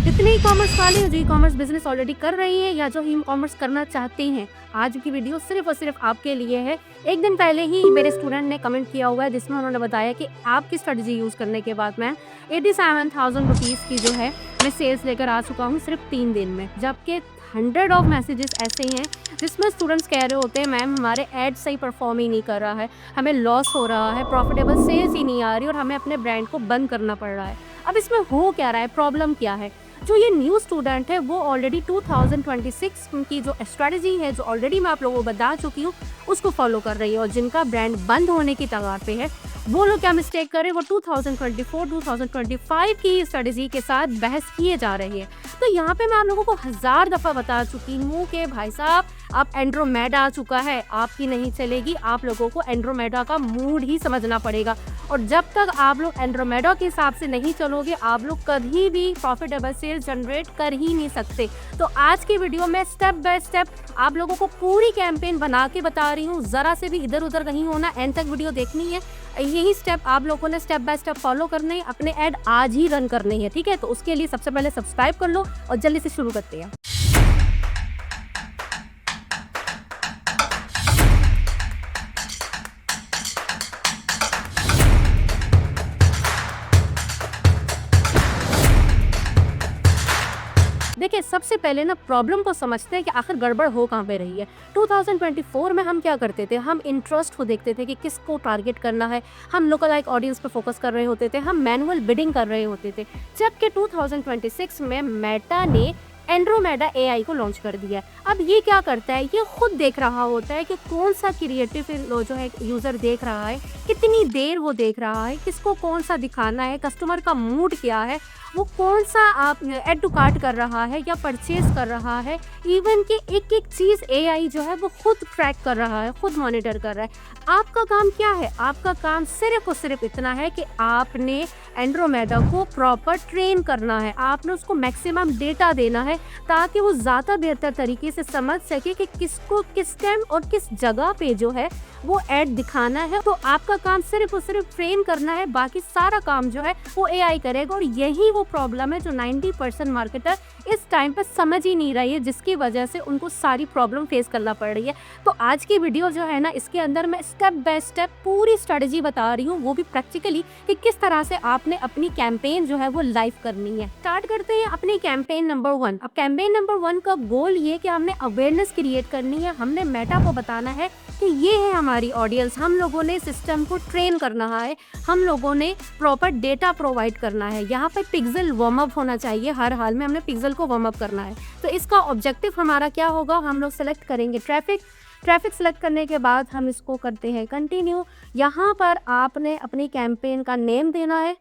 कितने e commerce वाले जो ई कॉमर्स बिजनेस ऑलरेडी कर रही है या जो ई कॉमर्स करना चाहते हैं, आज की वीडियो सिर्फ और सिर्फ आपके लिए है। एक दिन पहले ही मेरे स्टूडेंट ने कमेंट किया हुआ है जिसमें उन्होंने बताया कि आपकी स्ट्रेटजी यूज़ करने के बाद मैं 87,000 रुपीज़ की जो है मैं सेल्स लेकर आ चुका हूँ सिर्फ 3 दिन में। जबकि 100 ऑफ मैसेजेस ऐसे ही हैं जिसमें स्टूडेंट्स कह रहे होते हैं मैम हमारे एड सही परफॉर्म ही नहीं कर रहा है, हमें लॉस हो रहा है, प्रॉफिटेबल सेल्स ही नहीं आ रही और हमें अपने ब्रांड को बंद करना पड़ रहा है। अब इसमें हो क्या रहा है, प्रॉब्लम क्या है? जो ये न्यू स्टूडेंट है वो ऑलरेडी 2026 की जो स्ट्रेटजी है जो ऑलरेडी मैं आप लोगों को बता चुकी हूँ उसको फॉलो कर रही है, और जिनका ब्रांड बंद होने की कगार पे है वो लोग क्या मिस्टेक कर रहे हैं, वो 2024-2025 की स्ट्रेटजी के साथ बहस किए जा रहे हैं। तो यहाँ पे मैं आप लोगों को 1000 दफ़ा बता चुकी हूँ कि भाई साहब अब एंड्रोमेडा आ चुका है, आपकी नहीं चलेगी, आप लोगों को एंड्रोमेडा का मूड ही समझना पड़ेगा। और जब तक आप लोग एंड्रोमेडा के हिसाब से नहीं चलोगे आप लोग कभी भी प्रॉफिटेबल सेल्स जनरेट कर ही नहीं सकते। तो आज की वीडियो में स्टेप बाय स्टेप आप लोगों को पूरी कैंपेन बना के बता रही हूँ, ज़रा से भी इधर उधर नहीं होना, एंड तक वीडियो देखनी है। यही स्टेप आप लोगों ने स्टेप बाय स्टेप फॉलो करने हैं, अपने ऐड आज ही रन करने हैं, ठीक है? तो उसके लिए सबसे पहले सब्सक्राइब कर लो और जल्दी से शुरू करते हैं। देखिए सबसे पहले ना प्रॉब्लम को समझते हैं कि आखिर गड़बड़ हो कहाँ पे रही है। 2024 में हम क्या करते थे, हम इंटरेस्ट को देखते थे कि किसको टारगेट करना है, हम लोकलाइक ऑडियंस पे फोकस कर रहे होते थे, हम मैनुअल बिडिंग कर रहे होते थे। जबकि 2026 में मेटा ने एंड्रोमेडा एआई को लॉन्च कर दिया है। अब ये क्या करता है, ये खुद देख रहा होता है कि कौन सा क्रिएटिव जो है यूज़र देख रहा है, कितनी देर वो देख रहा है, किसको कौन सा दिखाना है, कस्टमर का मूड क्या है, वो कौन सा आप ऐड टू कार्ट कर रहा है या परचेज कर रहा है। इवन कि एक एक चीज़ एआई जो है वो खुद ट्रैक कर रहा है, खुद मॉनिटर कर रहा है। आपका काम क्या है, आपका काम सिर्फ और सिर्फ इतना है कि आपने एंड्रोमेडा को प्रॉपर ट्रेन करना है, आपने उसको मैक्सिमम डेटा देना है ताकि वो ज़्यादा बेहतर तरीके से समझ सके कि किसको किस टाइम और किस जगह पे जो है वो ऐड दिखाना है। तो आपका काम सिर्फ और सिर्फ ट्रेन करना है, बाकी सारा काम जो है वो एआई करेगा। और यही वो प्रॉब्लम है जो 90% मार्केटर इस टाइम पर समझ ही नहीं रही है, जिसकी वजह से उनको सारी प्रॉब्लम फेस करना पड़ रही है। तो आज की वीडियो जो है ना, इसके अंदर मैं स्टेप बाय स्टेप पूरी स्ट्रेटजी बता रही हूँ, वो भी प्रैक्टिकली कि किस तरह से आपने अपनी कैंपेन जो है वो लाइव करनी है। स्टार्ट करते हैं अपनी कैंपेन नंबर 1। अब कैंपेन नंबर 1 का गोल ये कि हमने अवेयरनेस क्रिएट करनी है, हमने मेटा को बताना है कि ये है हमारी ऑडियंस, हम लोगों ने सिस्टम को ट्रेन करना है, हम लोगों ने प्रॉपर डेटा प्रोवाइड करना है। यहाँ पे पिक्सल वार्म अप होना चाहिए, हर हाल में हमने पिक्सल को वार्म अप करना है। तो इसका ऑब्जेक्टिव हमारा क्या होगा, हम लोग सेलेक्ट करेंगे ट्रैफिक सेलेक्ट करने के बाद हम इसको करते हैं कंटिन्यू। यहाँ पर आपने अपनी कैंपेन का नेम देना है।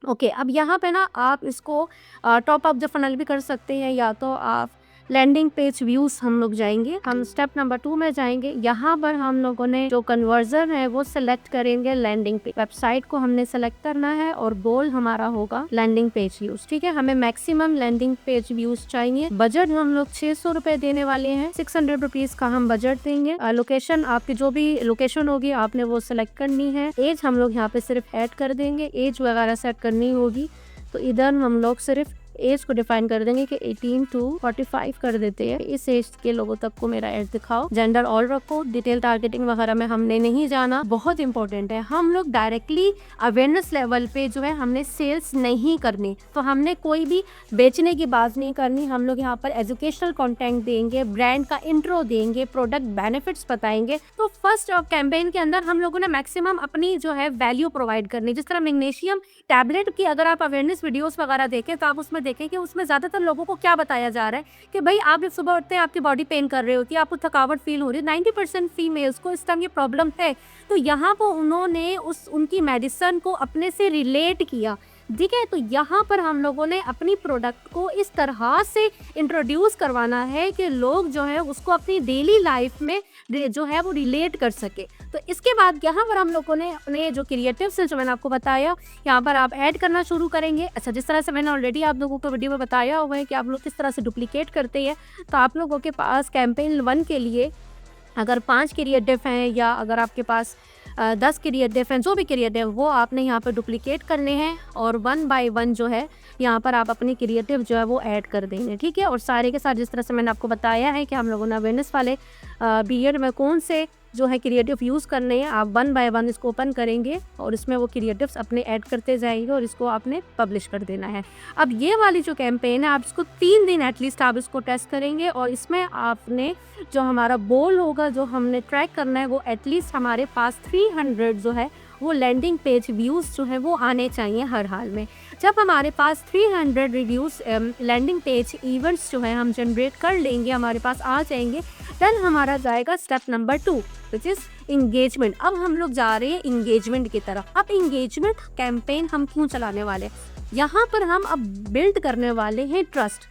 ओके, अब यहाँ पे ना आप इसको टॉप अप द फनल भी कर सकते हैं, या तो आप लैंडिंग पेज व्यूज हम लोग जाएंगे, हम स्टेप नंबर 2 में जाएंगे। यहाँ पर हम लोगों ने जो कन्वर्जन है वो सिलेक्ट करेंगे लैंडिंग पेज, वेबसाइट को हमने सेलेक्ट करना है और गोल हमारा होगा लैंडिंग पेज व्यूज, ठीक है? हमें मैक्सिमम लैंडिंग पेज व्यूज चाहिए। बजट हम लोग 600 रुपए देने वाले हैं, 600 रुपीज का हम बजट देंगे। लोकेशन आपकी जो भी लोकेशन होगी आपने वो सिलेक्ट करनी है। एज हम लोग यहाँ पे सिर्फ ऐड कर देंगे, एज वगैरह सेट करनी होगी तो इधर हम लोग सिर्फ एज को डिफाइन कर देंगे कि 18 to 45 कर देते हैं। इस एज के लोगों तक को मेरा ऐड दिखाओ। जेंडर ऑल रखो, डिटेल टारगेटिंग वगैरह में हमने नहीं जाना, बहुत इंपॉर्टेंट है। हम लोग डायरेक्टली अवेयरनेस लेवल पे जो है हमने सेल्स नहीं करनी, तो हमने कोई भी बेचने की बात नहीं करनी। हम लोग यहाँ पर एजुकेशनल कंटेंट देंगे, ब्रांड का इंट्रो देंगे, प्रोडक्ट बेनिफिट्स बताएंगे। तो फर्स्ट कैंपेन के अंदर हम लोगों ने मैक्सिमम अपनी जो है वैल्यू प्रोवाइड करनी। जिस तरह मैग्नीशियम टैबलेट की अगर आप अवेयरनेस वीडियोस वगैरह देखें तो आप उसमें देखें कि उसमें ज़्यादातर लोगों को क्या बताया जा रहा है कि भाई आप जब सुबह उठते हैं आपकी बॉडी पेन कर रही होती है, आपको थकावट फील हो रही है। 90% फीमेल्स को इस टाइम ये प्रॉब्लम है। तो यहाँ पर उन्होंने उनकी मेडिसिन को अपने से रिलेट किया, ठीक है? तो यहाँ पर हम लोगों ने अपनी प्रोडक्ट को इस तरह से इंट्रोड्यूस करवाना है कि लोग जो है उसको अपनी डेली लाइफ में जो है वो रिलेट कर सके। तो इसके बाद यहाँ पर हम लोगों ने अपने जो क्रिएटिव्स हैं जो मैंने आपको बताया, यहाँ पर आप ऐड करना शुरू करेंगे। अच्छा, जिस तरह से मैंने ऑलरेडी आप लोगों को वीडियो में बताया हुआ है कि आप लोग किस तरह से डुप्लीकेट करते हैं, तो आप लोगों के पास कैंपेन 1 के लिए अगर 5 क्रिएटिव हैं या अगर आपके पास 10 क्रिएटिव हैं, जो भी क्रिएटिव वो आपने यहाँ पर डुप्लीकेट करने हैं और 1 बाय 1 जो है यहाँ पर आप अपनी क्रिएटिव जो है वो ऐड कर देंगे, ठीक है। और सारे के साथ जिस तरह से मैंने आपको बताया है कि हम लोगों ने अवेयरनेस वाले पीरियड में कौन से जो है क्रिएटिव यूज़ करने हैं, आप 1 बाय 1 इसको ओपन करेंगे और इसमें वो क्रिएटिव्स अपने ऐड करते जाएंगे और इसको आपने पब्लिश कर देना है। अब ये वाली जो कैंपेन है आप इसको 3 दिन एटलीस्ट आप इसको टेस्ट करेंगे और इसमें आपने जो हमारा गोल होगा, जो हमने ट्रैक करना है, वो एटलीस्ट हमारे पास 300 जो है वो लैंडिंग पेज व्यूज़ जो है वो आने चाहिए हर हाल में। जब हमारे पास 300 रिव्यूज़ लैंडिंग पेज इवेंट्स जो है हम जनरेट कर लेंगे, हमारे पास आ जाएंगे, देन हमारा जाएगा step number 2 which is engagement. अब हम लोग जा रहे हैं इंगेजमेंट की तरफ। अब इंगेजमेंट कैंपेन हम क्यों चलाने वाले हैं, यहाँ पर हम अब बिल्ड करने वाले हैं ट्रस्ट।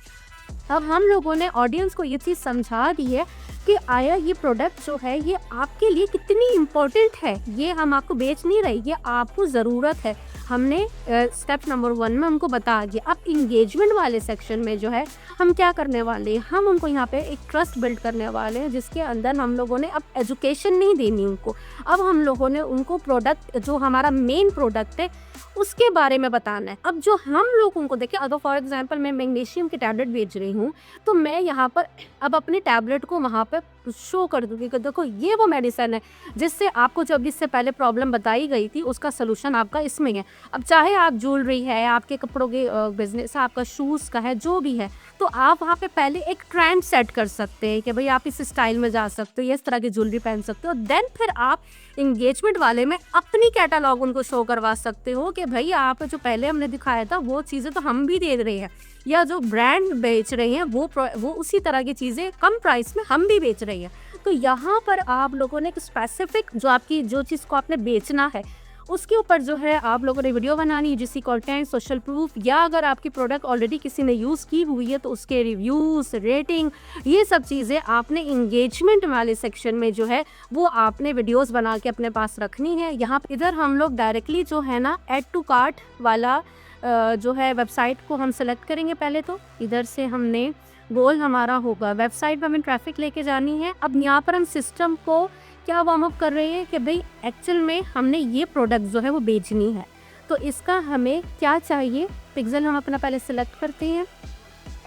अब हम लोगों ने ऑडियंस को ये चीज़ समझा दी है कि आया ये प्रोडक्ट जो है ये आपके लिए कितनी इम्पोर्टेंट है, ये हम आपको बेच नहीं रहे, ये आपको ज़रूरत है। हमने स्टेप नंबर 1 में हमको बता दिया। अब इंगेजमेंट वाले सेक्शन में जो है हम क्या करने वाले हैं, हम उनको यहाँ पे एक ट्रस्ट बिल्ड करने वाले हैं जिसके अंदर हम लोगों ने अब एजुकेशन नहीं देनी उनको, अब हम लोगों ने उनको प्रोडक्ट जो हमारा मेन प्रोडक्ट है उसके बारे में बताना है। अब जो हम लोग उनको देखें, अगर फॉर एग्जांपल मैं मैग्नीशियम की टैबलेट बेच रही हूँ तो मैं यहाँ पर अब अपनी टैबलेट को वहाँ पर शो कर दूँगी कि देखो ये वो मेडिसिन है जिससे आपको जब इससे पहले प्रॉब्लम बताई गई थी उसका सलूशन आपका इसमें है। अब चाहे आप ज्वेलरी है, आपके कपड़ों के बिजनेस है, आपका शूज़ का है, जो भी है, तो आप वहाँ पे पहले एक ट्रेंड सेट कर सकते हैं कि भाई आप इस स्टाइल में जा सकते हो, इस तरह की ज्वेलरी पहन सकते हो। देन फिर आप इंगेजमेंट वाले में अपनी कैटलॉग उनको शो करवा सकते हो कि भाई आप जो पहले हमने दिखाया था वो चीज़ें तो हम भी दे रहे हैं, या जो ब्रांड बेच रहे हैं वो उसी तरह की चीज़ें कम प्राइस में हम भी बेच रहे हैं। तो यहाँ पर आप लोगों ने एक स्पेसिफिक जो आपकी जो चीज़ को आपने बेचना है उसके ऊपर जो है आप लोगों ने वीडियो बनानी है, जिसकी कंटेंट, सोशल प्रूफ, या अगर आपकी प्रोडक्ट ऑलरेडी किसी ने यूज़ की हुई है तो उसके रिव्यूज़, रेटिंग, ये सब चीज़ें आपने इंगेजमेंट वाले सेक्शन में जो है वो आपने वीडियोस बना के अपने पास रखनी है। यहाँ इधर हम लोग डायरेक्टली जो है ना ऐड टू कार्ट वाला जो है वेबसाइट को हम सेलेक्ट करेंगे। पहले तो इधर से हमने गोल हमारा होगा वेबसाइट पर हमें ट्रैफिक लेके जानी है। अब यहाँ पर हम सिस्टम को क्या वार्म अप कर रहे हैं कि भाई एक्चुअल में हमने ये प्रोडक्ट जो है वो बेचनी है, तो इसका हमें क्या चाहिए, पिक्सल हम अपना पहले सेलेक्ट करते हैं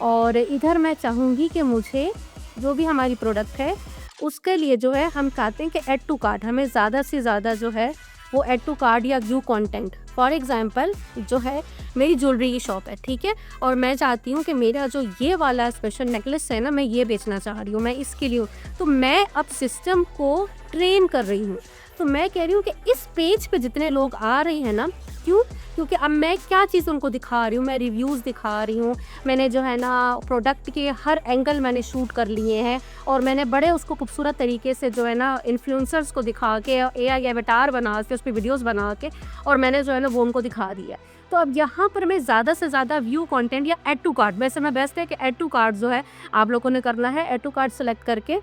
और इधर मैं चाहूँगी कि मुझे जो भी हमारी प्रोडक्ट है उसके लिए जो है हम चाहते हैं कि ऐड टू कार्ट, हमें ज़्यादा से ज़्यादा जो है वो ऐड टू कार्ट या व्यू कंटेंट। फॉर एग्जांपल जो है मेरी ज्वेलरी की शॉप है, ठीक है, और मैं चाहती हूँ कि मेरा जो ये वाला स्पेशल नेकलेस है ना, मैं ये बेचना चाह रही हूँ, मैं इसके लिए, तो मैं अब सिस्टम को ट्रेन कर रही हूँ। तो मैं कह रही हूँ कि इस पेज पे जितने लोग आ रहे हैं ना, क्यों, क्योंकि अब मैं क्या चीज़ उनको दिखा रही हूँ, मैं रिव्यूज़ दिखा रही हूँ, मैंने जो है ना प्रोडक्ट के हर एंगल मैंने शूट कर लिए हैं और मैंने बड़े उसको खूबसूरत तरीके से जो है ना इन्फ्लुएंसर्स को दिखा के AI एवटार बना के उस पर वीडियोज़ बना के और मैंने जो है ना वो उनको दिखा दिया। तो अब यहाँ पर मैं ज़्यादा से ज़्यादा व्यू कंटेंट या ऐड टू कार्ट, वैसे मैं बेस्ट है कि ऐड टू कार्ट जो है आप लोगों ने करना है, ऐड टू कार्ट सेलेक्ट करके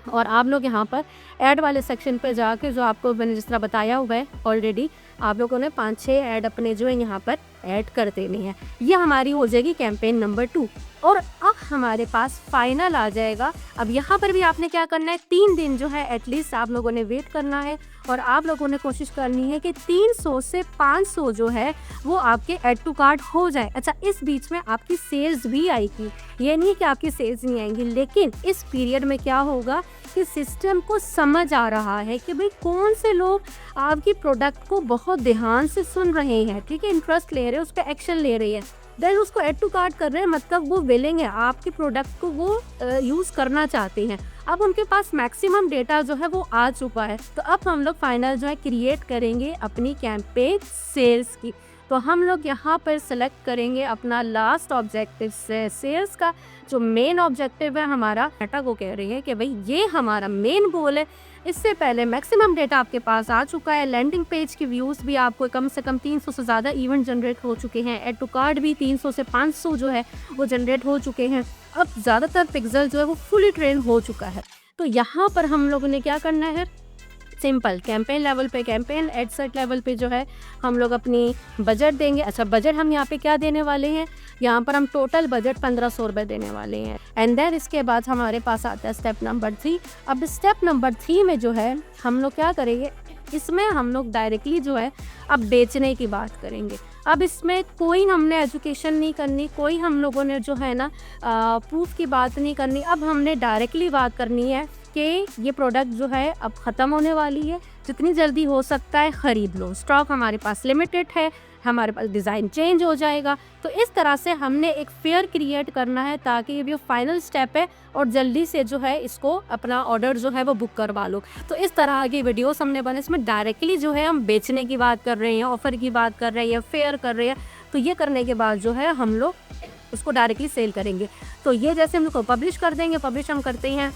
और आप लोग यहाँ पर ऐड वाले सेक्शन पे जाके जो आपको मैंने जिस तरह बताया हुआ है ऑलरेडी, आप लोगों ने 5-6 ऐड अपने जो है यहाँ पर ऐड कर देने हैं। ये हमारी हो जाएगी कैंपेन नंबर 2 और अब हमारे पास फाइनल आ जाएगा। अब यहाँ पर भी आपने क्या करना है, 3 दिन जो है एटलीस्ट आप लोगों ने वेट करना है और आप लोगों ने कोशिश करनी है कि 300 से 500 जो है वो आपके ऐड टू कार्ट हो जाए। अच्छा, इस बीच में आपकी सेल्स भी आएगी, ये नहीं कि आपकी सेल्स नहीं आएंगी, लेकिन इस पीरियड में क्या होगा कि सिस्टम को समझ आ रहा है कि भाई कौन से लोग आपकी प्रोडक्ट को बहुत ध्यान से सुन रहे हैं, ठीक है, इंटरेस्ट ले रहे हैं, उस पर एक्शन ले रही है, देन उसको ऐड टू कार्ट कर रहे हैं, मतलब वो विलिंग है आपके प्रोडक्ट को वो यूज़ करना चाहते हैं। अब उनके पास मैक्सिमम डेटा जो है वो आ चुका है। तो अब हम लोग फाइनल जो है क्रिएट करेंगे अपनी कैंपेन सेल्स की। तो हम लोग यहाँ पर सेलेक्ट करेंगे अपना लास्ट ऑब्जेक्टिव से सेल्स का, जो मेन ऑब्जेक्टिव है हमारा डाटा को कह रही है कि भाई ये हमारा मेन गोल है। इससे पहले मैक्सिमम डेटा आपके पास आ चुका है, लैंडिंग पेज के व्यूज़ भी आपको कम से कम 300 से ज़्यादा इवेंट जनरेट हो चुके हैं, ऐड टू कार्ट भी 300 से 500 जो है वो जनरेट हो चुके हैं। अब ज़्यादातर पिक्सल जो है वो फुली ट्रेन हो चुका है। तो यहाँ पर हम लोगों ने क्या करना है, सिंपल कैंपेन लेवल पे, कैंपेन एडसेट लेवल पे जो है हम लोग अपनी बजट देंगे। अच्छा, बजट हम यहाँ पे क्या देने वाले हैं, यहाँ पर हम टोटल बजट 1500 रुपये देने वाले हैं। एंड देन इसके बाद हमारे पास आता है स्टेप नंबर 3। अब स्टेप नंबर 3 में जो है हम लोग क्या करेंगे, इसमें हम लोग डायरेक्टली जो है अब बेचने की बात करेंगे। अब इसमें कोई हमने एजुकेशन नहीं करनी, कोई हम लोगों ने जो है ना प्रूफ की बात नहीं करनी। अब हमने डायरेक्टली बात करनी है कि ये प्रोडक्ट जो है अब ख़त्म होने वाली है, जितनी जल्दी हो सकता है ख़रीद लो, स्टॉक हमारे पास लिमिटेड है, हमारे पास डिज़ाइन चेंज हो जाएगा। तो इस तरह से हमने एक फेयर क्रिएट करना है ताकि ये भी फाइनल स्टेप है और जल्दी से जो है इसको अपना ऑर्डर जो है वो बुक करवा लो। तो इस तरह की वीडियोस हमने बने, इसमें डायरेक्टली जो है हम बेचने की बात कर रहे हैं, ऑफ़र की बात कर रहे हैं, फेयर कर रहे हैं। तो ये करने के बाद जो है हम लोग उसको डायरेक्टली सेल करेंगे। तो ये जैसे हम लोग को पब्लिश कर देंगे, पब्लिश हम करते हैं।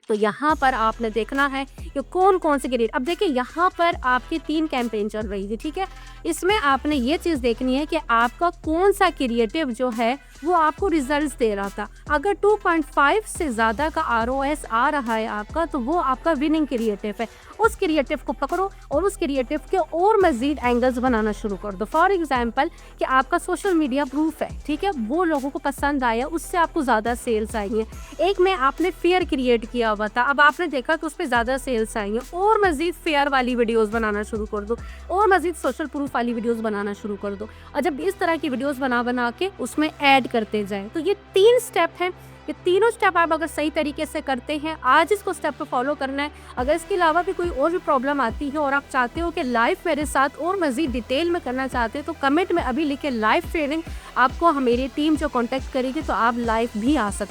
तो यहाँ पर आपने देखना है कि कौन कौन से क्रिएटिव। अब देखिए यहाँ पर आपकी 3 कैंपेन चल रही थी, ठीक है। इसमें आपने ये चीज़ देखनी है कि आपका कौन सा क्रिएटिव जो है वो आपको रिजल्ट्स दे रहा था। अगर 2.5 से ज़्यादा का ROS आ रहा है आपका, तो वो आपका विनिंग क्रिएटिव है। उस क्रिएटिव को पकड़ो और उस क्रिएटिव के और मज़ीद एंगल्स बनाना शुरू कर दो। फॉर एग्जांपल कि आपका सोशल मीडिया प्रूफ है, ठीक है, वो लोगों को पसंद आया, उससे आपको ज़्यादा सेल्स आई हैं। एक में आपने फेयर क्रिएट किया हुआ था, अब आपने देखा कि उस पर ज़्यादा सेल्स आई हैं, और मज़ीद फेयर वाली वीडियोज़ बनाना शुरू कर दो, और मज़ीद सोशल प्रूफ वाली वीडियोज़ बनाना शुरू कर दो। और जब इस तरह की वीडियोज़ बना के उसमें ऐड करते जाएँ, तो ये 3 स्टेप हैं। ये तीनों स्टेप आप अगर सही तरीके से करते हैं, आज इसको स्टेप को फॉलो करना है। अगर इसके अलावा भी कोई और भी प्रॉब्लम आती है और आप चाहते हो कि लाइव मेरे साथ और मज़ीद डिटेल में करना चाहते हो, तो कमेंट में अभी लिखे लाइव ट्रेनिंग, आपको मेरी टीम जो कांटेक्ट करेगी तो आप लाइव भी आ सकते हैं।